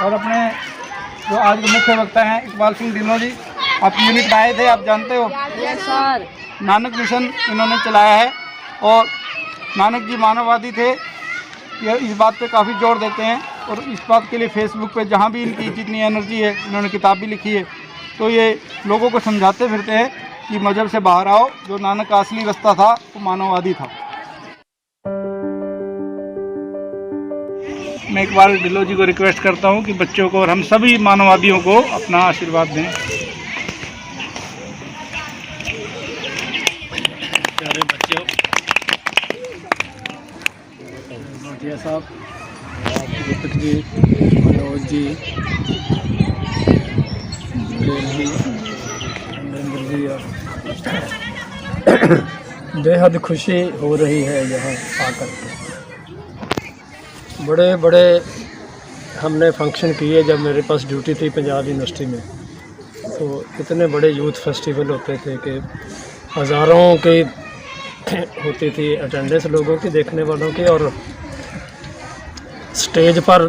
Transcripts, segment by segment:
और अपने जो आज के मुख्य वक्ता हैं इकबाल सिंह ढिल्लों जी, आप यूनिट आए थे, आप जानते हो। Yes sir. नानक मिशन इन्होंने चलाया है और नानक जी मानववादी थे, ये इस बात पे काफ़ी जोर देते हैं। और इस बात के लिए फेसबुक पे जहाँ भी इनकी जितनी एनर्जी है, इन्होंने किताब भी लिखी है, तो ये लोगों को समझाते फिरते हैं कि मजहब से बाहर आओ, जो नानक का असली रास्ता था वो मानववादी था। मैं इकबाल ढिल्लों जी को रिक्वेस्ट करता हूँ कि बच्चों को और हम सभी मानववादियों को अपना आशीर्वाद दें। प्यारे बच्चों, नोटिया साहब, दीपक जी, मनोज जी, नरेंद्र जी, बेहद खुशी हो रही है यहाँ आकर के। बड़े बड़े हमने फंक्शन किए जब मेरे पास ड्यूटी थी पंजाब यूनिवर्सिटी में, तो इतने बड़े यूथ फेस्टिवल होते थे कि हज़ारों की होती थी अटेंडेंस लोगों की, देखने वालों की, और स्टेज पर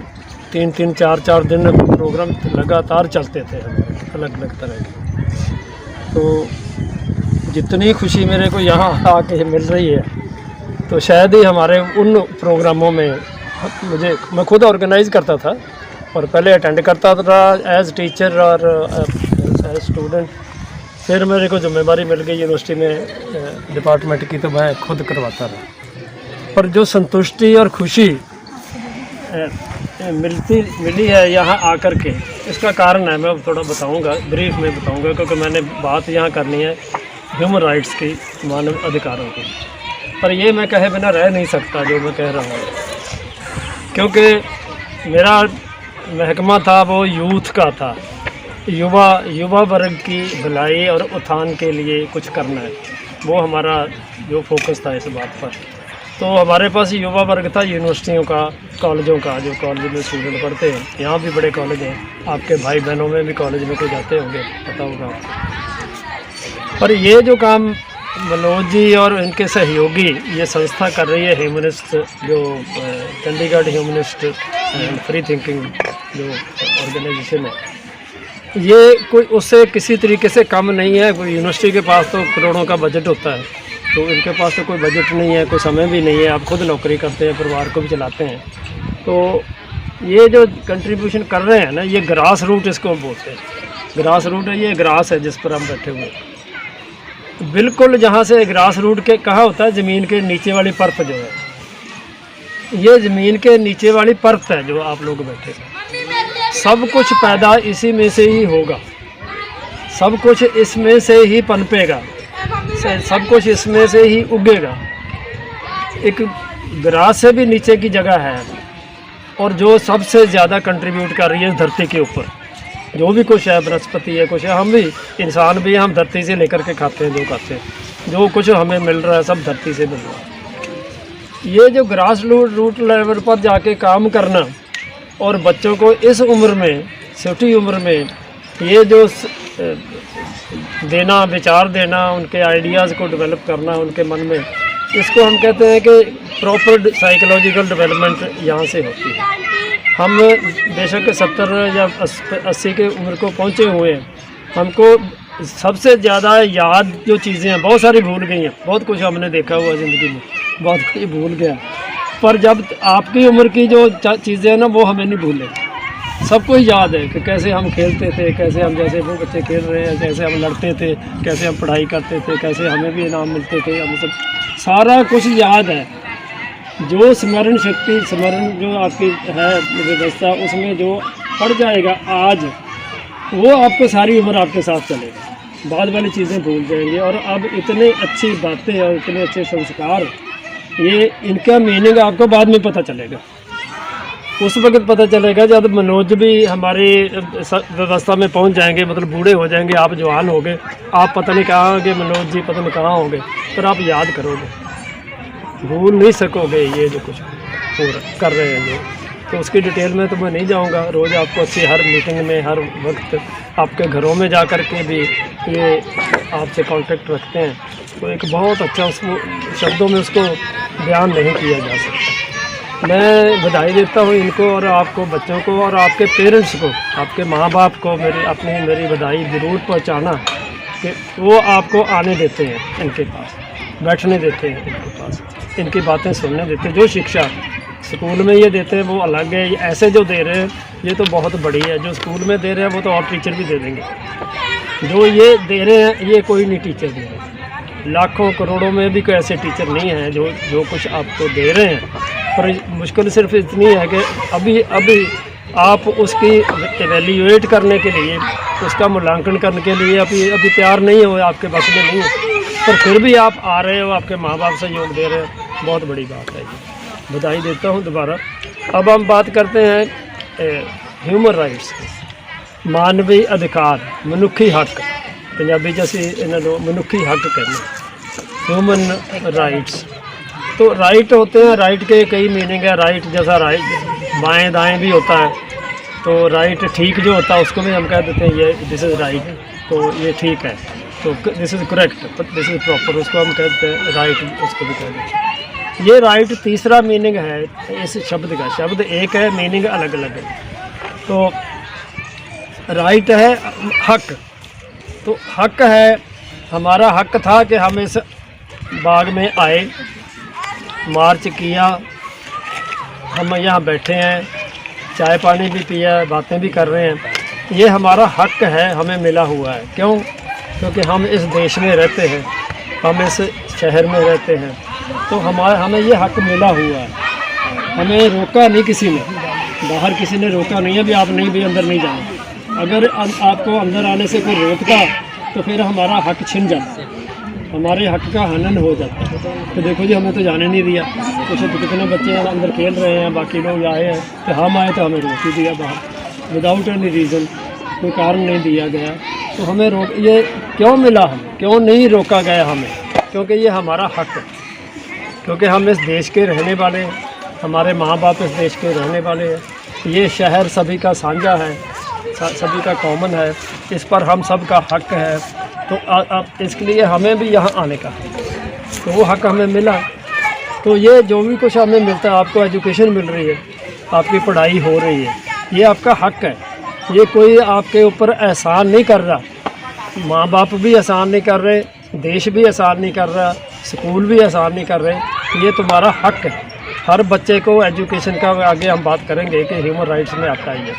3-3, 4-4 दिन प्रोग्राम लगातार चलते थे हमारे, अलग अलग तरह के। तो जितनी खुशी मेरे को यहाँ आके मिल रही है, तो शायद ही हमारे उन प्रोग्रामों में मैं खुद ऑर्गेनाइज़ करता था और पहले अटेंड करता था एज टीचर और एज स्टूडेंट। फिर मेरे को जिम्मेदारी मिल गई यूनिवर्सिटी में डिपार्टमेंट की, तो मैं खुद करवाता रहा। पर जो संतुष्टि और खुशी मिली है यहाँ आकर के, इसका कारण है, मैं थोड़ा बताऊँगा, ब्रीफ में बताऊँगा, क्योंकि मैंने बात यहाँ करनी है ह्यूमन राइट्स की, मानव अधिकारों की। पर ये मैं कहे बिना रह नहीं सकता जो मैं कह रहा हूँ, क्योंकि मेरा महकमा था वो यूथ का था, युवा वर्ग की भलाई और उत्थान के लिए कुछ करना है, वो हमारा जो फोकस था इस बात पर। तो हमारे पास युवा वर्ग था यूनिवर्सिटियों का, कॉलेजों का, जो कॉलेज में स्टूडेंट पढ़ते हैं, यहाँ भी बड़े कॉलेज हैं, आपके भाई बहनों में भी कॉलेज में कोई जाते होंगे, पता होगा। पर ये जो काम मनोज जी और इनके सहयोगी ये संस्था कर रही है, ह्यूमनिस्ट, जो Chandigarh humanist and free thinking जो ऑर्गेनाइजेशन है, ये कोई उससे किसी तरीके से कम नहीं है। कोई यूनिवर्सिटी के पास तो करोड़ों का बजट होता है, तो इनके पास तो कोई बजट नहीं है, कोई समय भी नहीं है, आप खुद नौकरी करते हैं, परिवार को भी चलाते हैं। तो ये जो कंट्रीब्यूशन कर रहे हैं ना, ये ग्रास रूट इसको बोलते हैं। ग्रास रूट है, ये ग्रास है जिस पर हम बैठे हुए हैं, बिल्कुल जहाँ से ग्रास रूट के कहा होता है ज़मीन के नीचे वाली परत जो है, ये ज़मीन के नीचे वाली परत है जो आप लोग बैठे हैं। सब कुछ पैदा इसी में से ही होगा, सब कुछ इसमें से ही पनपेगा, सब कुछ इसमें से ही उगेगा। एक ग्रास से भी नीचे की जगह है, और जो सबसे ज़्यादा कंट्रीब्यूट कर रही है धरती के ऊपर, जो भी कुछ है, वनस्पति है, कुछ है, हम भी इंसान भी, हम धरती से लेकर के खाते हैं, जो खाते हैं, जो कुछ हमें मिल रहा है सब धरती से मिल रहा है। ये जो ग्रास रूट लेवल पर जाके काम करना और बच्चों को इस उम्र में, छोटी उम्र में, ये जो देना, विचार देना, उनके आइडियाज़ को डेवलप करना उनके मन में, इसको हम कहते हैं कि प्रॉपर साइकोलॉजिकल डेवलपमेंट यहाँ से होती है। हम बेशक 70 या 80 के उम्र को पहुँचे हुए हैं, हमको सबसे ज़्यादा याद जो चीज़ें हैं, बहुत सारी भूल गई हैं, बहुत कुछ हमने देखा हुआ ज़िंदगी में, बहुत कुछ भूल गया। पर जब आपकी उम्र की जो चीज़ें हैं ना, वो हमें नहीं भूलें। सबको याद है कि कैसे हम खेलते थे, कैसे हम, जैसे वो बच्चे खेल रहे हैं, कैसे हम लड़ते थे, कैसे हम पढ़ाई करते थे, कैसे हमें भी इनाम मिलते थे, हम सब सारा कुछ याद है। जो स्मरण शक्ति, स्मरण जो आपकी है व्यवस्था, उसमें जो पड़ जाएगा आज, वो आपको सारी उम्र आपके साथ चलेगा। बाद वाली चीज़ें भूल जाएंगे। और अब इतने अच्छी बातें और इतने अच्छे संस्कार, ये इनका मीनिंग आपको बाद में पता चलेगा। उस वक्त पता चलेगा जब मनोज भी हमारी व्यवस्था में पहुंच जाएंगे, मतलब बूढ़े हो जाएंगे, आप जवान हो गए, आप पता नहीं कहाँ होंगे, मनोज जी पता नहीं कहाँ होंगे, पर आप याद करोगे, भूल नहीं सकोगे ये जो कुछ कर रहे हैं जो। तो उसकी डिटेल में तो मैं नहीं जाऊंगा। रोज़ आपको अच्छी हर मीटिंग में, हर वक्त आपके घरों में जा कर के भी ये आपसे कांटेक्ट रखते हैं। तो एक बहुत अच्छा, उसको शब्दों में उसको बयान नहीं किया जा सकता। मैं बधाई देता हूँ इनको और आपको, बच्चों को और आपके पेरेंट्स को, आपके माँ बाप को मेरी बधाई ज़रूर पहुँचाना कि वो आपको आने देते हैं इनके पास, बैठने देते हैं इनके पास, इनकी बातें सुनने देते हैं। जो शिक्षा स्कूल में ये देते हैं वो अलग है, ये ऐसे जो दे रहे हैं ये तो बहुत बड़ी है। जो स्कूल में दे रहे हैं वो तो और टीचर भी दे देंगे। जो ये दे रहे हैं ये कोई नहीं टीचर दे रहे। लाखों करोड़ों में भी कोई ऐसे टीचर नहीं हैं जो कुछ आपको दे रहे हैं। पर मुश्किल सिर्फ इतनी है कि अभी आप उसकी एवेल्यूएट करने के लिए, उसका मूल्यांकन करने के लिए अभी तैयार नहीं हो, आपके बस में नहीं है। पर फिर भी आप आ रहे हो, आपके माँ बाप सहयोग दे रहे हैं, बहुत बड़ी बात है। ये बधाई देता हूँ दोबारा। अब हम बात करते हैं ह्यूमन राइट्स, मानवी अधिकार, मनुखी हक। पंजाबी जैसे इन्होंने मनुखी हक कहने, ह्यूमन राइट्स। तो राइट होते हैं, राइट के कई मीनिंग है। राइट जैसा राइट बाएं दाएं भी होता है, तो राइट ठीक जो होता है उसको भी हम कह देते हैं ये दिस इज़ राइट, तो ये ठीक है, तो this is correct, this is proper, उसको हम कहते हैं राइट, उसको भी कह देते हैं। ये राइट तीसरा मीनिंग है इस शब्द का। शब्द एक है, मीनिंग अलग अलग है। तो राइट है हक, तो हक है, हमारा हक था कि हम इस बाग में आए, मार्च किया, हम यहाँ बैठे हैं, चाय पानी भी पिया, बातें भी कर रहे हैं। ये हमारा हक है, हमें मिला हुआ है। क्यों? क्योंकि हम इस देश में रहते हैं, हम इस शहर में रहते हैं, तो हमें ये हक मिला हुआ है। हमें रोका नहीं किसी ने, बाहर किसी ने रोका नहीं है भी आप नहीं भी अंदर नहीं जाना। अगर आपको अंदर आने से कोई रोकता तो फिर हमारा हक छिन जाता, हमारे हक का हनन हो जाता है। तो देखो जी, हमें तो जाने नहीं दिया। कुछ कितने बच्चे अंदर खेल रहे हैं, बाकी लोग आए हैं, तो हम आए तो हमें रोक ही दिया बाहर, विदाउट एनी रीज़न, कोई कारण नहीं दिया गया। तो हमें ये क्यों मिला, हमें क्यों नहीं रोका गया हमें? क्योंकि ये हमारा हक है, क्योंकि हम इस देश के रहने वाले हैं, हमारे माँ बाप इस देश के रहने वाले हैं। ये शहर सभी का साझा है, सभी का कॉमन है, इस पर हम सब का हक है। तो अब इसके लिए हमें भी यहाँ आने का है, तो वो हक हमें मिला। तो ये जो भी कुछ हमें मिलता है, आपको एजुकेशन मिल रही है, आपकी पढ़ाई हो रही है, ये आपका हक है। ये कोई आपके ऊपर एहसान नहीं कर रहा, माँ बाप भी एहसान नहीं कर रहे, देश भी एहसान नहीं कर रहा, स्कूल भी एहसान नहीं कर रहे। ये तुम्हारा हक है। हर बच्चे को एजुकेशन का आगे हम बात करेंगे कि ह्यूमन राइट्स में आता ही है,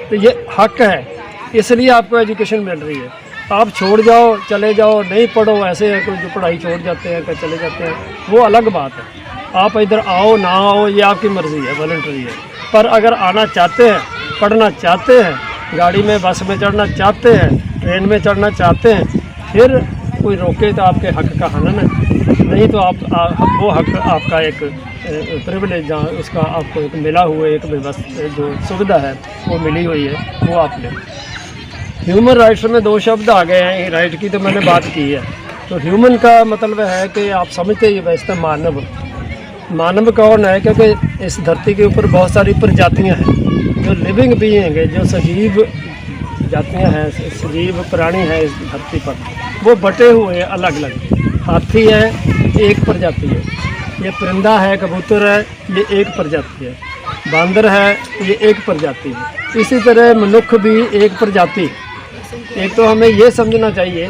तो ये हक है, इसलिए आपको एजुकेशन मिल रही है। आप छोड़ जाओ, चले जाओ, नहीं पढ़ो, ऐसे है कोई जो पढ़ाई छोड़ जाते हैं, चले जाते हैं, वो अलग बात है। आप इधर आओ ना आओ ये आपकी मर्ज़ी है, वॉलंटरी है। पर अगर आना चाहते हैं, पढ़ना चाहते हैं, गाड़ी में बस में चढ़ना चाहते हैं, ट्रेन में चढ़ना चाहते हैं, फिर कोई रोके तो आपके हक का हनन है। नहीं तो वो हक आपका एक प्रिविलेज, जहाँ उसका आपको एक मिला हुआ एक व्यवस्था जो सुविधा है वो मिली हुई है, वो आपने। ह्यूमन राइट्स में दो शब्द आ गए हैं, राइट की तो मैंने बात की है। तो ह्यूमन का मतलब है कि आप समझते ही वैसे मानव। मानव कौन है? क्योंकि इस धरती के ऊपर बहुत सारी प्रजातियां हैं जो लिविंग बीइंग है, जो सजीव जातियां हैं, सजीव प्राणी हैं इस धरती पर, वो बटे हुए हैं अलग अलग। हाथी है, एक प्रजाति है। ये परिंदा है, कबूतर है, ये एक प्रजाति है। बांदर है, ये एक प्रजाति है। इसी तरह मनुष्य भी एक प्रजाति है। एक तो हमें ये समझना चाहिए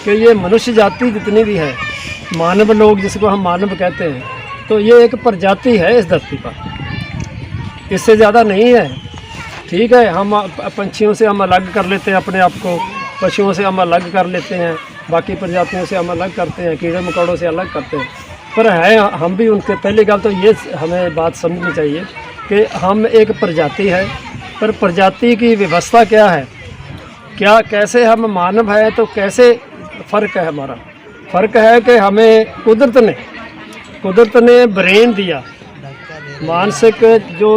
कि ये मनुष्य जाति जितनी भी है, मानव लोग जिसको हम मानव कहते हैं, तो ये एक प्रजाति है इस धरती पर, इससे ज़्यादा नहीं है। ठीक है, हम पंछियों से हम अलग कर लेते हैं अपने आप को, पशुओं से हम अलग कर लेते हैं, बाकी प्रजातियों से हम अलग करते हैं, कीड़े मकोड़ों से अलग करते हैं, पर है हम भी उनके। पहली गल तो ये हमें बात समझनी चाहिए कि हम एक प्रजाति है, पर प्रजाति की व्यवस्था क्या है, क्या कैसे हम मानव है, तो कैसे फ़र्क है हमारा। फ़र्क है कि हमें कुदरत ने ब्रेन दिया, मानसिक जो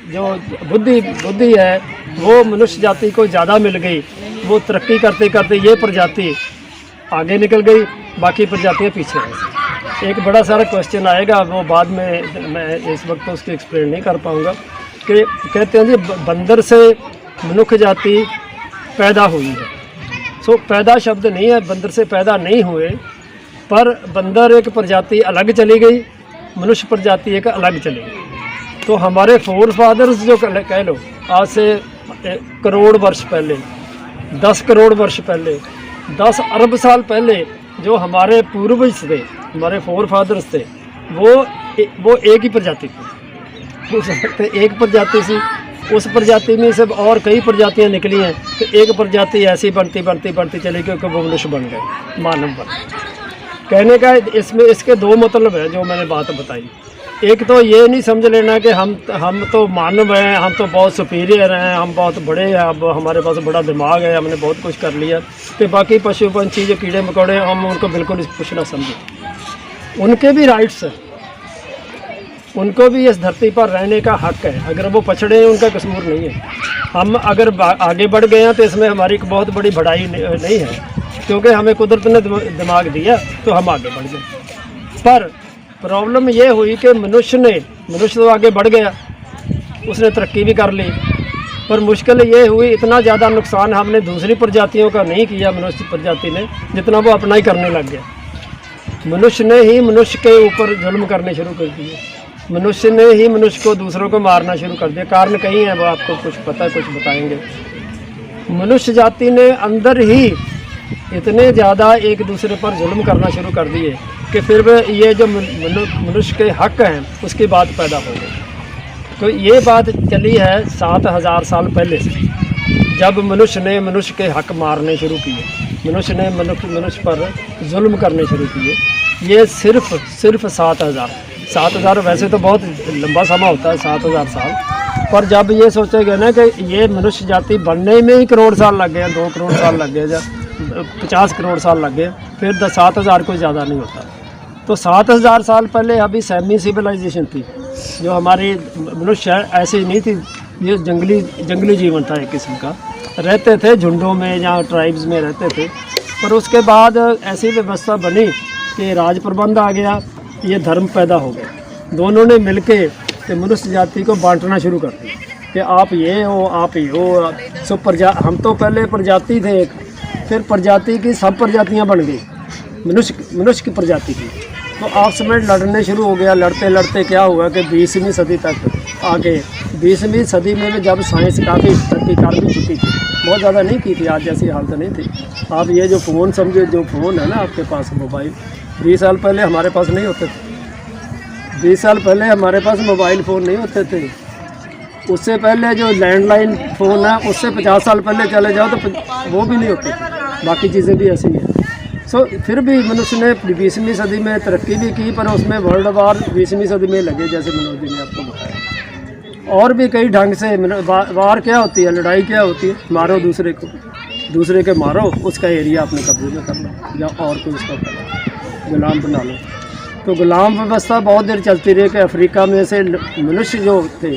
जो बुद्धि है वो मनुष्य जाति को ज़्यादा मिल गई। वो तरक्की करते करते ये प्रजाति आगे निकल गई, बाकी प्रजातियाँ पीछे रह। एक बड़ा सारा क्वेश्चन आएगा, वो बाद में, मैं इस वक्त तो उसको एक्सप्लेन नहीं कर पाऊँगा। कि कहते हैं जी बंदर से मनुष्य जाति पैदा हुई है। सो पैदा शब्द नहीं है, बंदर से पैदा नहीं हुए, पर बंदर एक प्रजाति अलग चली गई, मनुष्य प्रजाति एक अलग चली गई। तो हमारे फोर फादर्स जो कह लो आज से करोड़ वर्ष पहले, 10 करोड़ वर्ष पहले, 10 अरब साल पहले जो हमारे पूर्वज थे, हमारे फोर फादर्स थे, वो एक ही प्रजाति थी। उस वक्त एक प्रजाति थी, उस प्रजाति में सब और कई प्रजातियां निकली हैं, तो एक प्रजाति ऐसी बनती बनती बनती चली गई कि वो मनुष्य बन गए, मानव बन गए। कहने का इसमें इसके दो मतलब है जो मैंने बात बताई। एक तो ये नहीं समझ लेना कि हम तो मानव हैं, हम तो बहुत सुपीरियर हैं, हम बहुत बड़े हैं, अब हमारे पास बड़ा दिमाग है, हमने बहुत कुछ कर लिया, तो बाकी पशु पंछी जो कीड़े मकोड़े हम उनको बिल्कुल कुछ ना समझें। उनके भी राइट्स हैं, उनको भी इस धरती पर रहने का हक है। अगर वो पछड़े हैं उनका कसूर नहीं है। हम अगर आगे बढ़ गए हैं तो इसमें हमारी एक बहुत बड़ी बढ़ाई नहीं है, क्योंकि हमें कुदरत ने दिमाग दिया तो हम आगे बढ़ गए। पर प्रॉब्लम ये हुई कि मनुष्य तो आगे बढ़ गया, उसने तरक्की भी कर ली, पर मुश्किल ये हुई इतना ज़्यादा नुकसान हमने दूसरी प्रजातियों का नहीं किया मनुष्य प्रजाति ने, जितना वो अपना ही करने लग गया। मनुष्य ने ही मनुष्य के ऊपर जुल्म करने शुरू कर दिए, मनुष्य ने ही मनुष्य को दूसरों को मारना शुरू कर दिया। कारण कहीं है, वो आपको कुछ पता, कुछ बताएंगे। मनुष्य जाति ने अंदर ही इतने ज़्यादा एक दूसरे पर जुल्म करना शुरू कर दिए कि फिर ये जो मनुष्य के हक हैं उसकी बात पैदा हो गई। तो ये बात चली है 7000 साल पहले से, जब मनुष्य ने मनुष्य के हक मारने शुरू किए, मनुष्य ने मनुष्य पर जुल्म करने शुरू किए। ये सिर्फ 7000 वैसे तो बहुत लंबा समय होता है 7000 साल, पर जब ये सोचा गया ना कि ये मनुष्य जाति बनने में ही करोड़ साल लग गए, 2 करोड़ साल लग गए, 50 करोड़ साल लग गए, फिर 7000 कोई ज़्यादा नहीं होता। तो 7000 साल पहले अभी सेमी सिविलाइजेशन थी, जो हमारी मनुष्य ऐसी नहीं थी, ये जंगली जीवन था एक किस्म का, रहते थे झुंडों में या ट्राइब्स में रहते थे। पर उसके बाद ऐसी व्यवस्था बनी कि राज प्रबंध आ गया, ये धर्म पैदा हो गए। दोनों ने मिलके कि मनुष्य जाति को बांटना शुरू कर दिया कि आप ये हो, आप ये हो। सो हम तो पहले प्रजाति थे एक, फिर प्रजाति की सब प्रजातियां बन गई, मनुष्य की प्रजाति की। तो आपस में लड़ने शुरू हो गया। लड़ते लड़ते क्या हुआ कि 20वीं सदी तक आके, 20वीं सदी में जब साइंस काफ़ी तरक्की कर भी चुकी थी, बहुत ज़्यादा नहीं की थी, आज जैसी हालत नहीं थी। आप ये जो फ़ोन समझे, जो फ़ोन है ना आपके पास मोबाइल, 20 साल पहले हमारे पास नहीं होते थे। 20 साल पहले हमारे पास मोबाइल फ़ोन नहीं होते थे। उससे पहले जो लैंडलाइन फ़ोन है उससे 50 साल पहले चले जाओ तो वो भी नहीं होते थे। बाकी चीज़ें भी ऐसी हैं। फिर भी मनुष्य ने 20वीं सदी में तरक्की भी की, पर उसमें वर्ल्ड वार 20वीं सदी में लगे, जैसे मनोज जी ने आपको बताया। और भी कई ढंग से वार क्या होती है, लड़ाई क्या होती है, मारो दूसरे के मारो, उसका एरिया अपने कब्जे में कर लो या और कोई उसका गुलाम बना लो। तो गुलाम व्यवस्था बहुत देर चलती रही कि अफ्रीका में से मनुष्य जो थे,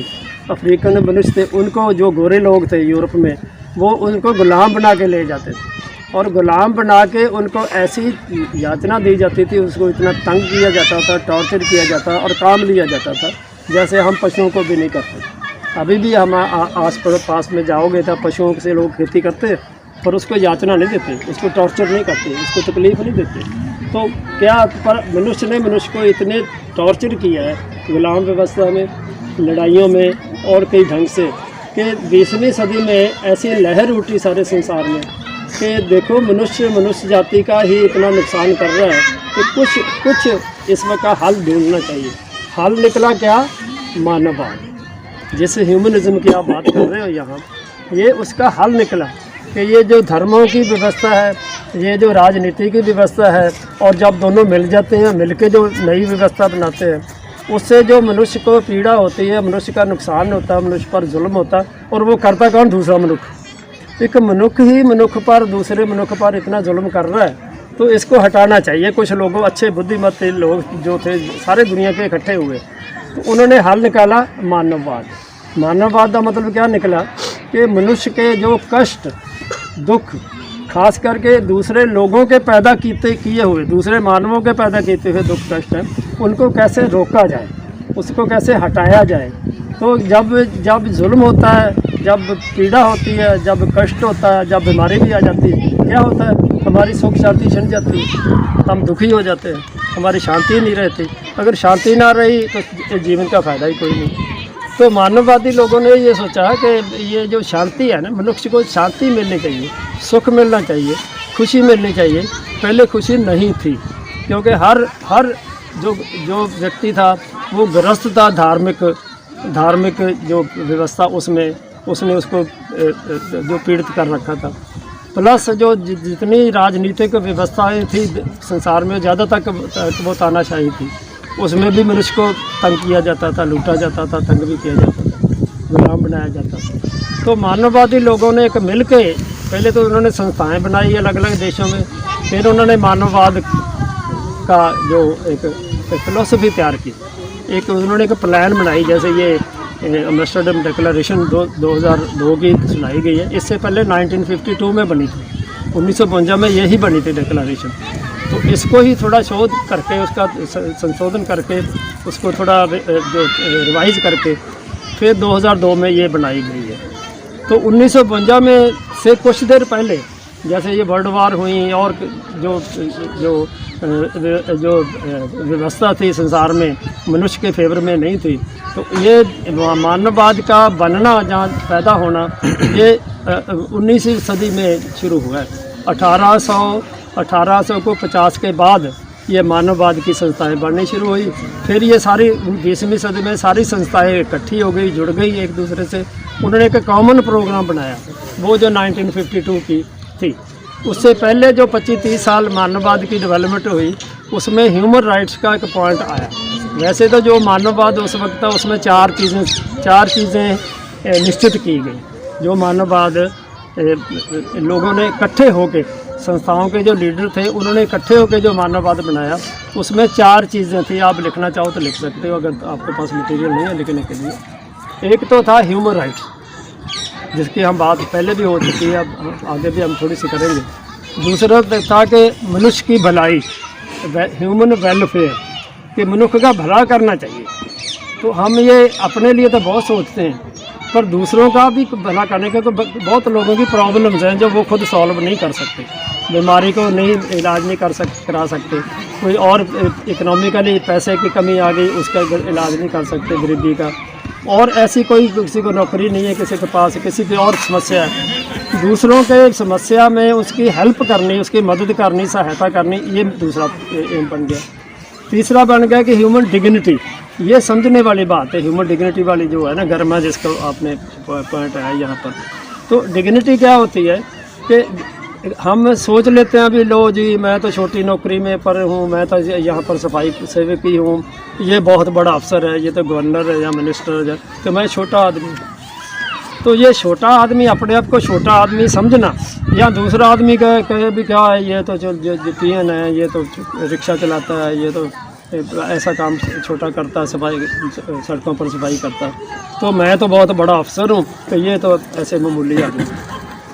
अफ्रीकन मनुष्य थे, उनको जो गोरे लोग थे यूरोप में, वो उनको गुलाम बना के ले जाते थे और गुलाम बना के उनको ऐसी यातना दी जाती थी, उसको इतना तंग किया जाता था, टॉर्चर किया जाता और काम लिया जाता था जैसे हम पशुओं को भी नहीं करते। अभी भी हम आस पास में जाओगे तो पशुओं से लोग खेती करते, पर उसको यातना नहीं देते, उसको टॉर्चर नहीं करते, उसको तकलीफ़ नहीं देते। तो क्या, पर मनुष्य ने मनुष्य को इतने टॉर्चर किया है गुलाम व्यवस्था में, लड़ाइयों में और कई ढंग से, कि 20वीं सदी में ऐसी लहर उठी सारे संसार में कि देखो मनुष्य जाति का ही इतना नुकसान कर रहा है कि कुछ इसमें का हल ढूंढना चाहिए। हल निकला क्या? मानववाद। जैसे ह्यूमनिज्म की आप बात कर रहे हो यहाँ, ये उसका हल निकला कि ये जो धर्मों की व्यवस्था है, ये जो राजनीति की व्यवस्था है, और जब दोनों मिल जाते हैं, मिलके जो नई व्यवस्था बनाते हैं, उससे जो मनुष्य को पीड़ा होती है, मनुष्य का नुकसान होता है, मनुष्य पर जुल्म होता है, और वो करता कौन? दूसरा मनुष्य। एक मनुष्य ही मनुष्य पर, दूसरे मनुष्य पर इतना जुल्म कर रहा है, तो इसको हटाना चाहिए। कुछ लोगों, अच्छे बुद्धिमत लोग जो थे सारे दुनिया के इकट्ठे हुए, तो उन्होंने हल निकाला मानववाद। मानववाद का मतलब क्या निकला कि मनुष्य के जो कष्ट, दुख, खास करके दूसरे लोगों के पैदा किए हुए, दूसरे मानवों के पैदा किए हुए दुख कष्ट हैं, उनको कैसे रोका जाए, उसको कैसे हटाया जाए। तो जब जुल्म होता है, जब पीड़ा होती है, जब कष्ट होता है, जब बीमारी भी आ जाती है, क्या होता है? हमारी सुख शांति छिन जाती है, हम दुखी हो जाते हैं, हमारी शांति नहीं रहती। अगर शांति ना रही तो जीवन का फ़ायदा ही कोई नहीं। तो मानववादी लोगों ने ये सोचा कि ये जो शांति है ना, मनुष्य को शांति मिलनी चाहिए, सुख मिलना चाहिए, खुशी मिलनी चाहिए। पहले खुशी नहीं थी, क्योंकि हर जो व्यक्ति था वो ग्रस्त था धार्मिक जो व्यवस्था उसमें उसने उसको जो पीड़ित कर रखा था। प्लस जो जितनी राजनीतिक व्यवस्थाएं थी संसार में, ज़्यादा तक वो तानाशाही थी, उसमें भी मनुष्य को तंग किया जाता था, लूटा जाता था, तंग भी किया जाता था, गुलाम बनाया जाता था। तो मानववादी लोगों ने एक मिल के, पहले तो उन्होंने संस्थाएं बनाई अलग अलग देशों में, फिर उन्होंने मानववाद का जो एक फिलॉसफी तैयार की, एक उन्होंने एक प्लान बनाई। जैसे ये एम्स्टर्डम डिक्लेरेशन 2002 की सुनाई गई है, इससे पहले 1952 में बनी थी, 1952 में यही बनी थी डिक्लेरेशन। तो इसको ही थोड़ा शोध करके, उसका संशोधन करके, उसको थोड़ा जो रिवाइज करके फिर 2002 में ये बनाई गई है। तो 1952 में से कुछ देर पहले, जैसे ये वर्ल्ड वार हुई और जो व्यवस्था थी संसार में मनुष्य के फेवर में नहीं थी, तो ये मानववाद का बनना, जहाँ पैदा होना, ये 19वीं सदी में शुरू हुआ है। 1800 को 50 के बाद ये मानववाद की संस्थाएं बननी शुरू हुई। फिर ये सारी 20वीं सदी में सारी संस्थाएं इकट्ठी हो गई, जुड़ गई एक दूसरे से। उन्होंने एक कॉमन प्रोग्राम बनाया, वो जो 1952 की थी। उससे पहले जो 25-30 साल मानववाद की डेवलपमेंट हुई, उसमें ह्यूमन राइट्स का एक पॉइंट आया। वैसे तो जो मानववाद उस वक्त था, उसमें चार चीज़ें निश्चित की गई। जो मानववाद लोगों ने इकट्ठे होकर, संस्थाओं के जो लीडर थे उन्होंने इकट्ठे होकर जो मानववाद बनाया, उसमें 4 चीज़ें थी। आप लिखना चाहो तो लिख सकते हो, अगर आपके पास मटेरियल नहीं है लिखने के लिए। एक तो था ह्यूमन राइट्स, जिसकी हम बात पहले भी हो चुकी है, अब आगे भी हम थोड़ी सी करेंगे। दूसरा था कि मनुष्य की भलाई, ह्यूमन वेलफेयर, कि मनुष्य का भला करना चाहिए। तो हम ये अपने लिए तो बहुत सोचते हैं, पर दूसरों का भी भला करने के तो बहुत लोगों की प्रॉब्लम्स हैं जो वो खुद सॉल्व नहीं कर सकते। बीमारी को नहीं इलाज नहीं करा सकते, कोई और इकोनॉमिकली पैसे की कमी आ गई, उसका इलाज नहीं कर सकते, गरीबी का। और ऐसी कोई किसी को नौकरी नहीं है, किसी के पास किसी की और समस्या है, दूसरों के समस्या में उसकी हेल्प करनी, उसकी मदद करनी, सहायता करनी, ये दूसरा एम बन गया। तीसरा बन गया कि ह्यूमन डिग्निटी, ये समझने वाली बात है। ह्यूमन डिग्निटी वाली जो है ना, गर्मा जिसका आपने पॉइंट है यहाँ पर। तो डिग्निटी क्या होती है कि हम सोच लेते हैं अभी, लो जी मैं तो छोटी नौकरी में पर हूँ, मैं तो यहाँ पर सफाई सेवक ही हूँ, ये बहुत बड़ा अफसर है, ये तो गवर्नर है या मिनिस्टर है, तो मैं छोटा आदमी। तो ये छोटा आदमी, अपने आप को छोटा आदमी समझना, या दूसरा आदमी कहे भी क्या है, ये तो जो पीएन है, ये तो रिक्शा चलाता है, ये तो ऐसा काम छोटा करता है, सफाई सड़कों पर सफाई करता है, तो मैं तो बहुत बड़ा अफसर हूँ, तो ये तो ऐसे मामूली आदमी।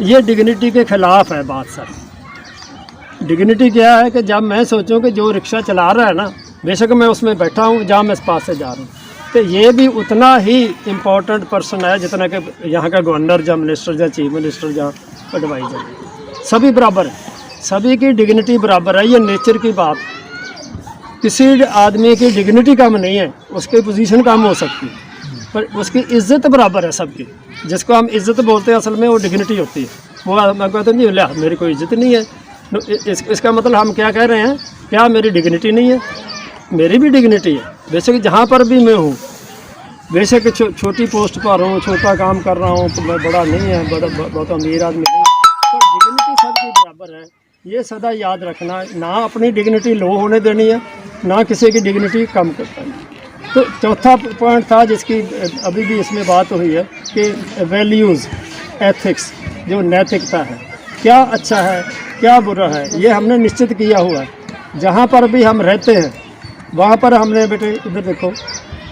ये डिग्निटी के ख़िलाफ़ है बात सर। डिग्निटी क्या है कि जब मैं सोचूं कि जो रिक्शा चला रहा है ना, बेशक मैं उसमें बैठा हूँ, जहाँ मैं इस पास से जा रहा हूँ, तो ये भी उतना ही इम्पोर्टेंट पर्सन है जितना कि यहाँ का गवर्नर या मिनिस्टर या चीफ मिनिस्टर या एडवाइज़र। सभी बराबर है, सभी की डिग्निटी बराबर है। ये नेचर की बात, किसी आदमी की डिग्निटी कम नहीं है, उसकी पोजीशन कम हो सकती है, पर उसकी इज्जत बराबर है सबकी। जिसको हम इज्जत बोलते हैं असल में वो डिग्निटी होती है। वो मैं कहता हूँ लिया मेरी कोई इज्जत नहीं है, इसका मतलब हम क्या कह रहे हैं, क्या मेरी डिग्निटी नहीं है? मेरी भी डिग्निटी है, बेशक जहाँ पर भी मैं हूँ, बेशक छोटी पोस्ट पर हूँ, छोटा काम कर रहा हूँ, तो मैं बड़ा नहीं है, बहुत अमीर आदमी नहीं, तो डिग्निटी सबकी बराबर है। ये सदा याद रखना, ना अपनी डिग्निटी लो होने देनी है, ना किसी की डिग्निटी कम करना है। तो चौथा पॉइंट था जिसकी अभी भी इसमें बात हुई है कि वैल्यूज़, एथिक्स, जो नैतिकता है, क्या अच्छा है क्या बुरा है, ये हमने निश्चित किया हुआ है। जहाँ पर भी हम रहते हैं वहाँ पर हमने, बेटे इधर देखो,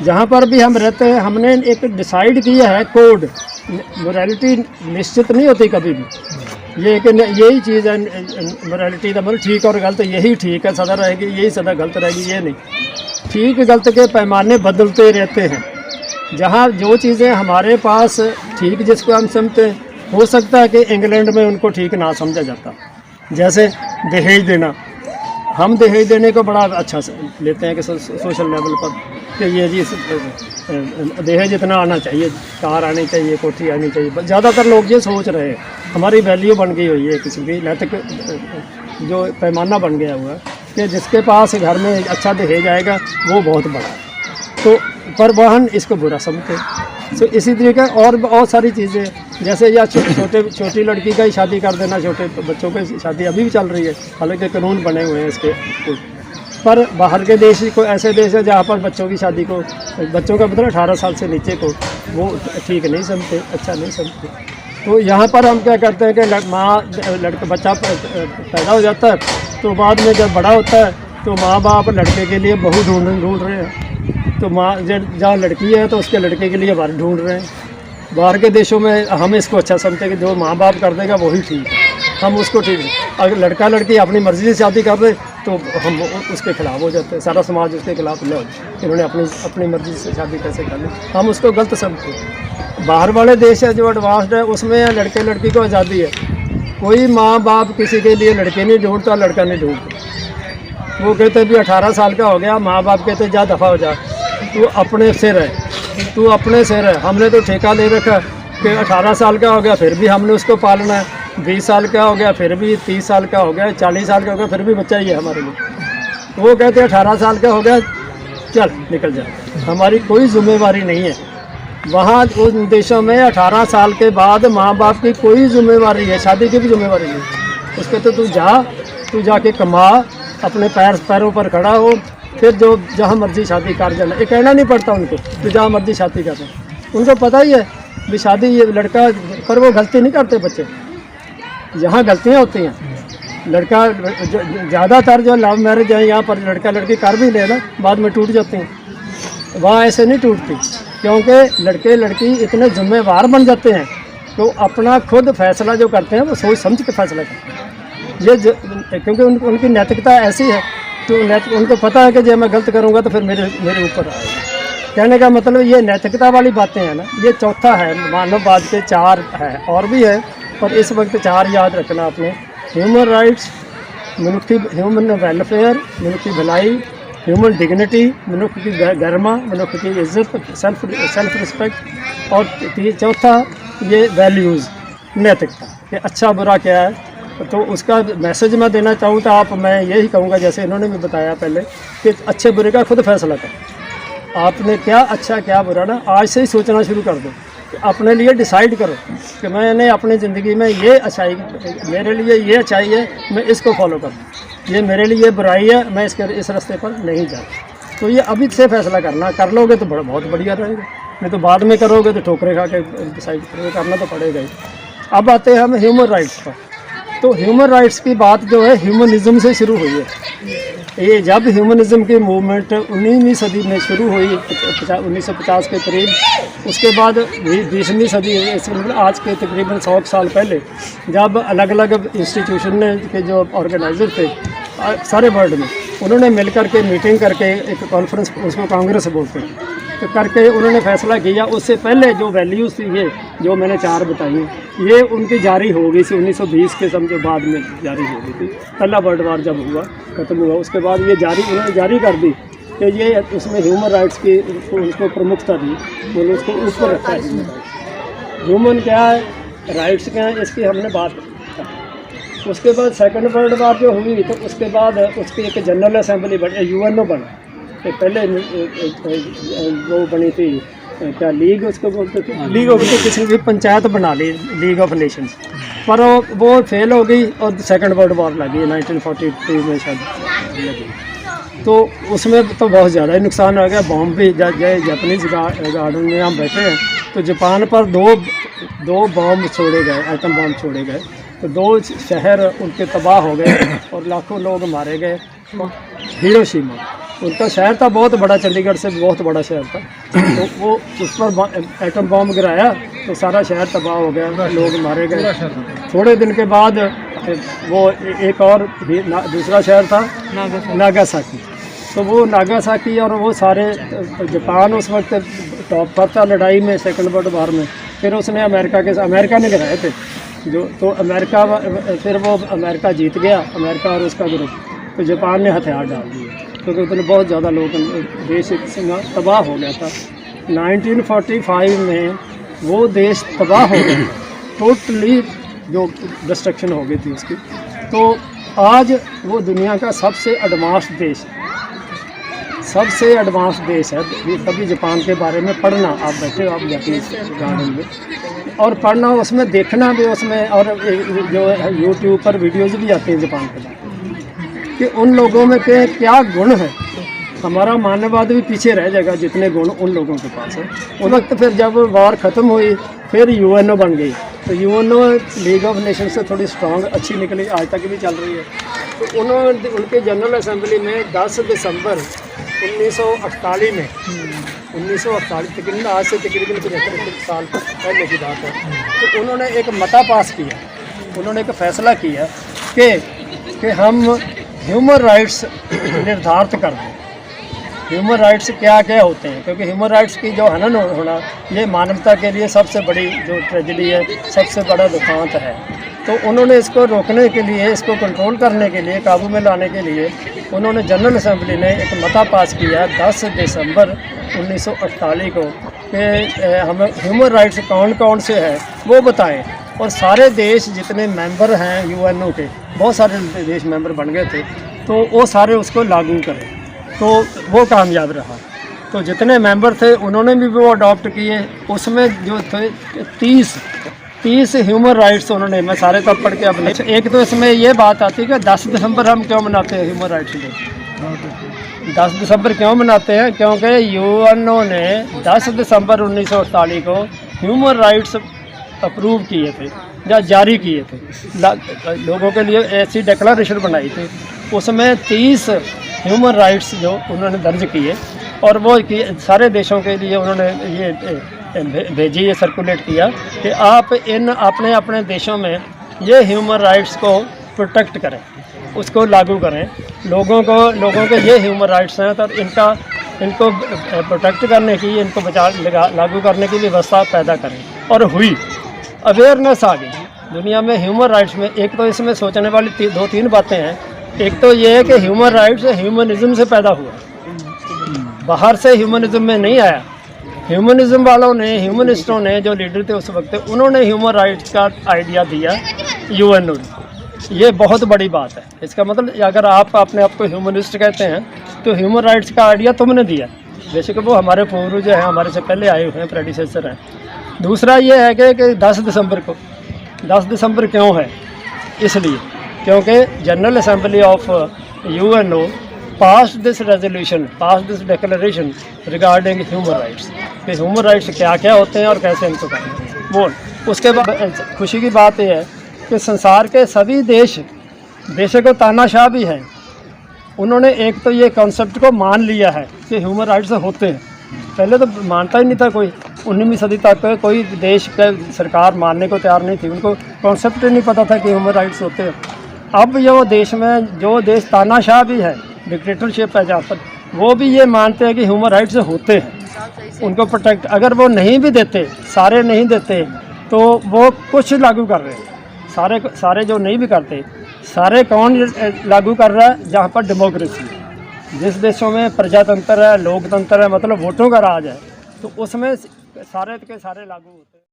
जहाँ पर भी हम रहते हैं हमने एक डिसाइड किया है कोड। मोरालिटी निश्चित नहीं होती कभी भी, ये कि यही चीज़ है मोरालिटी का, मतलब ठीक और गलत यही ठीक है सदा रहेगी, यही सदा गलत रहेगी, ये नहीं। ठीक गलत के पैमाने बदलते रहते हैं। जहाँ जो चीज़ें हमारे पास ठीक जिसको हम समझते हैं, हो सकता है कि इंग्लैंड में उनको ठीक ना समझा जाता। जैसे दहेज देना, हम दहेज देने को बड़ा अच्छा लेते हैं कि सोशल लेवल पर, कि ये जी दहेज इतना आना चाहिए, कार आनी चाहिए, कोठी आनी चाहिए। ज़्यादातर लोग ये सोच रहे हैं, हमारी वैल्यू बन गई हुई है किसी की नैतिक जो पैमाना बन गया हुआ है कि जिसके पास घर में अच्छा दहेज आएगा वो बहुत बड़ा है, तो पर बहन इसको बुरा समझते हैं। तो इसी तरीके और बहुत सारी चीज़ें, जैसे या छोटी लड़की का ही शादी कर देना, छोटे बच्चों की शादी अभी भी चल रही है, हालांकि कानून बने हुए हैं इसके कुछ। पर बाहर के देश को ऐसे देश है जहाँ पर बच्चों की शादी को, बच्चों का मतलब 18 साल से नीचे को वो ठीक नहीं समझते, अच्छा नहीं समझते। तो यहाँ पर हम क्या करते हैं कि लड़का बच्चा पैदा हो जाता है, तो बाद में जब बड़ा होता है तो माँ बाप लड़के के लिए बहू ढूंढ रहे हैं, तो माँ जहाँ लड़की है तो उसके लड़के के लिए बाहर ढूंढ रहे हैं। बाहर के देशों में हम इसको अच्छा समझते हैं कि जो माँ बाप कर देगा वही ठीक है, हम उसको ठीक है। अगर लड़का लड़की अपनी मर्ज़ी से शादी कर दे तो हम उसके खिलाफ हो जाते हैं, सारा समाज उसके खिलाफ लो इन्होंने अपनी मर्ज़ी से शादी कैसे कर ली, हम उसको गलत समझते हैं। बाहर वाले देश है जो एडवांस्ड है उसमें लड़के लड़की को आज़ादी है, कोई माँ बाप किसी के लिए लड़के नहीं ढूंढता, लड़का नहीं ढूंढता। वो कहते भी 18 साल का हो गया, माँ बाप कहते जा दफ़ा हो जा, तू अपने सिर है, तू अपने सिर है। हमने तो ठेका ले रखा कि 18 साल का हो गया फिर भी हमने उसको पालना है, 20 साल का हो गया फिर भी, 30 साल का हो गया, 40 साल का हो गया फिर भी बच्चा ही है हमारे लिए। वो कहते हैं 18 साल का हो गया चल निकल जा, हमारी कोई जिम्मेवारी नहीं है। वहाँ उन देशों में 18 साल के बाद माँ बाप की कोई जिम्मेवारी है, शादी की भी जिम्मेवारी नहीं। उसके तो तू जाके कमा, अपने पैरों पर खड़ा हो, फिर जो जहाँ मर्जी शादी कर जाना। ये कहना नहीं पड़ता उनको कि जहाँ मर्जी शादी करना, उनको पता ही है भी शादी ये लड़का, पर वो गलती नहीं करते बच्चे। यहाँ गलतियाँ होती हैं, लड़का ज़्यादातर जो लव मैरिज है यहाँ पर लड़का लड़की कर भी लेना बाद में टूट जाती हैं, वहाँ ऐसे नहीं टूटती, क्योंकि लड़के लड़की इतने जिम्मेवार बन जाते हैं तो अपना खुद फैसला जो करते हैं वो सोच समझ के फैसला करते हैं। क्योंकि उनकी नैतिकता ऐसी है, तो उनको पता है कि जब मैं गलत करूँगा तो फिर मेरे ऊपर आएगा। कहने का मतलब ये नैतिकता वाली बातें हैं ना, ये चौथा है। मानववाद के 4 है और भी है, पर इस वक्त 4 याद रखना आपने। ह्यूमन राइट्स, ह्यूमन वेलफेयर, मनुष्य की भलाई, ह्यूमन डिग्निटी, मनुष्य की गरिमा, मनुष्य की इज्जत, सेल्फ रिस्पेक्ट, और चौथा ये वैल्यूज़, नैतिकता, कि अच्छा बुरा क्या है। तो उसका मैसेज मैं देना चाहूँ तो मैं यही कहूँगा, जैसे इन्होंने भी बताया पहले, कि अच्छे बुरे का खुद फैसला करो। आपने क्या अच्छा क्या बुरा ना आज से ही सोचना शुरू कर दो, कि अपने लिए डिसाइड करो कि मैंने अपनी ज़िंदगी में ये अच्छाई, मेरे लिए ये अच्छाई है, मैं इसको फॉलो करूँ, ये मेरे लिए बुराई है, मैं इस रास्ते पर नहीं जाऊँ। तो ये अभी से फैसला कर लोगे तो बहुत बढ़िया रहेगा, नहीं तो बाद में करोगे तो ठोकरे खा के डिसाइड करोगे, करना तो पड़ेगा ही। अब आते हैं हम ह्यूमन राइट्स पर। तो ह्यूमन राइट्स की बात जो है ह्यूमनिज़्म से शुरू हुई है। ये जब ह्यूमनिज़्म की मूवमेंट 19वीं सदी में शुरू हुई 1950 के करीब, उसके बाद 20वीं सदी, मतलब आज के तकरीबन 100 साल पहले, जब अलग अलग इंस्टीट्यूशन के जो ऑर्गेनाइजर थे सारे वर्ल्ड में, उन्होंने मिलकर के मीटिंग करके एक कॉन्फ्रेंस, उसको कांग्रेस बोलते हैं, तो करके उन्होंने फैसला किया। उससे पहले जो वैल्यूज़ थी ये जो मैंने 4 बताई हैं, ये उनकी जारी हो गई थी 1920 के समझो बाद में जारी हो गई थी। पहला वर्ल्ड वार जब हुआ ख़त्म हुआ उसके बाद ये उन्होंने जारी कर दी कि ये उसमें ह्यूमन राइट्स की उनको प्रमुखता दी, उन्होंने उसको ऊपर रखा है। ह्यूमन क्या है, राइट्स क्या है, इसकी हमने बात। उसके बाद सेकंड वर्ल्ड वार जो हुई तो उसके बाद उसकी एक जनरल असेंबली बनी, यूएनओ बना। तो पहले वो बनी थी क्या, लीग उसको बोलते थे, लीग ऑफ, तो किसी भी पंचायत बना ली लीग ऑफ नेशंस, पर वो फेल हो गई और सेकंड वर्ल्ड वॉर लगी 1942 में शायद लगी। तो उसमें तो बहुत ज़्यादा ही नुकसान हो गया। बॉम्ब भी जापानीज गार्डन में हम बैठे हैं तो जापान पर दो बॉम्ब छोड़े गए, एटम बॉम्ब छोड़े गए, तो 2 शहर उनके तबाह हो गए और लाखों लोग मारे गए। हिरोशिमा उनका शहर था, बहुत बड़ा, चंडीगढ़ से बहुत बड़ा शहर था, तो वो उस पर एटम बॉम्ब गिराया तो सारा शहर तबाह हो गया, लोग मारे गए। थोड़े दिन के बाद वो एक और दूसरा शहर था नागासाकी, तो वो नागासाकी और वो सारे, जापान उस वक्त टॉप पर था लड़ाई में सेकंड वर्ल्ड वार में। फिर उसने अमेरिका ने गिराए थे जो, तो फिर वो अमेरिका जीत गया, अमेरिका और उसका ग्रुप, तो जापान ने हथियार डाल दिए। क्योंकि उतने बहुत ज़्यादा लोग देश तबाह हो गया था। 1945 में वो देश तबाह हो गया, टोटली जो डिस्ट्रक्शन हो गई थी उसकी। तो आज वो दुनिया का सबसे एडवांस देश है। कभी जापान के बारे में पढ़ना, आप बैठे हो आप जापानीज गार्डन में और पढ़ना, उसमें देखना भी, उसमें और जो यूट्यूब पर वीडियोज़ भी आते हैं जापान के बारे में कि उन लोगों में के क्या गुण है। हमारा मानववाद भी पीछे रह जाएगा जितने गुण उन लोगों के पास है। उस वक्त फिर जब वॉर ख़त्म हुई फिर यूएनओ बन गई, तो यूएनओ लीग ऑफ नेशन से थोड़ी स्ट्रॉन्ग अच्छी निकली, आज तक भी चल रही है। तो उन्होंने उनके जनरल असेंबली में 10 दिसंबर 1948 में 1948 तकरीबन आज से तकरीबन 75 साल पहले की बात है। तो उन्होंने एक मता पास किया, उन्होंने एक फ़ैसला किया कि हम ह्यूमन राइट्स निर्धारित कर दें। ह्यूमन राइट्स क्या क्या होते हैं, क्योंकि ह्यूमन राइट्स की जो हनन होना ये मानवता के लिए सबसे बड़ी जो ट्रेजेडी है, सबसे बड़ा दुखांत है। तो उन्होंने इसको रोकने के लिए, इसको कंट्रोल करने के लिए, काबू में लाने के लिए उन्होंने जनरल असेंबली ने एक मता पास किया 10 दिसंबर 1948 को कि हमें ह्यूमन राइट्स कौन कौन से है वो बताएं। और सारे देश जितने मेंबर हैं यूएनओ के, बहुत सारे देश मेंबर बन गए थे, तो वो सारे उसको लागू करें। तो वो कामयाब रहा। तो जितने मेंबर थे उन्होंने भी वो अडॉप्ट किए। उसमें जो थे 30 ह्यूमन राइट्स उन्होंने, मैं सारे तब पढ़ के अपने, एक तो इसमें ये बात आती है कि 10 दिसंबर हम क्यों मनाते हैं ह्यूमन राइट्स डे। 10 दिसंबर क्यों मनाते हैं, क्योंकि यूएनओ ने 10 दिसंबर 1948 को ह्यूमन राइट्स अप्रूव किए थे या जारी किए थे, लोगों के लिए ऐसी डिक्लेरेशन बनाई थी। उसमें 30 ह्यूमन राइट्स जो उन्होंने दर्ज किए और वो सारे देशों के लिए उन्होंने ये भेजी, ये सर्कुलेट किया कि आप इन अपने अपने देशों में ये ह्यूमन राइट्स को प्रोटेक्ट करें, उसको लागू करें। लोगों के ये ह्यूमन राइट्स हैं, तो इनको प्रोटेक्ट करने की, इनको लागू करने की व्यवस्था पैदा करें। और हुई, अवेयरनेस आ गई दुनिया में ह्यूमन राइट्स में। एक तो इसमें सोचने वाली 2-3 बातें हैं। एक तो ये है कि ह्यूमन राइट्स ह्यूमनिज़्म से पैदा हुआ, बाहर से ह्यूमनिज़्म में नहीं आया। ह्यूमनिज़्म वालों ने, ह्यूमनिस्टों ने, जो लीडर थे उस वक्त, उन्होंने ह्यूमन राइट्स का आइडिया दिया यूएनओ ने। ये बहुत बड़ी बात है। इसका मतलब अगर आप अपने आप को ह्यूमनिस्ट कहते हैं तो ह्यूमन राइट्स का आइडिया तुमने दिया। बेशक वो हमारे पूर्वज हैं, हमारे से पहले आए हुए हैं, प्रेडिसेसर हैं। दूसरा ये है कि 10 दिसंबर को, 10 दिसंबर क्यों है, इसलिए क्योंकि general assembly of UNO pass this declaration regarding human rights, कि ह्यूमन राइट्स क्या क्या होते हैं और कैसे इनको करना है। वो उसके बाद खुशी की बात यह है कि संसार के सभी देश, बेशक को तानाशाह भी हैं, उन्होंने एक तो ये कॉन्सेप्ट को मान लिया है कि ह्यूमन राइट्स होते हैं। पहले तो मानता ही नहीं था कोई, 19वीं सदी तक कोई देश का सरकार मानने को तैयार नहीं थी, उनको कॉन्सेप्ट ही नहीं पता था कि ह्यूमन राइट्स होते हैं। अब जो देश में, जो देश तानाशाह भी है, डिक्टेटरशिप है जहाँ पर, वो भी ये मानते हैं कि ह्यूमन राइट्स होते हैं, उनको प्रोटेक्ट। अगर वो नहीं भी देते, सारे नहीं देते, तो वो कुछ लागू कर रहे हैं। सारे जो नहीं भी करते, सारे कौन लागू कर रहा है, जहाँ पर डेमोक्रेसी, जिस देशों में प्रजातंत्र है, लोकतंत्र है, मतलब वोटों का राज है, तो उसमें सारे के सारे लागू होते हैं।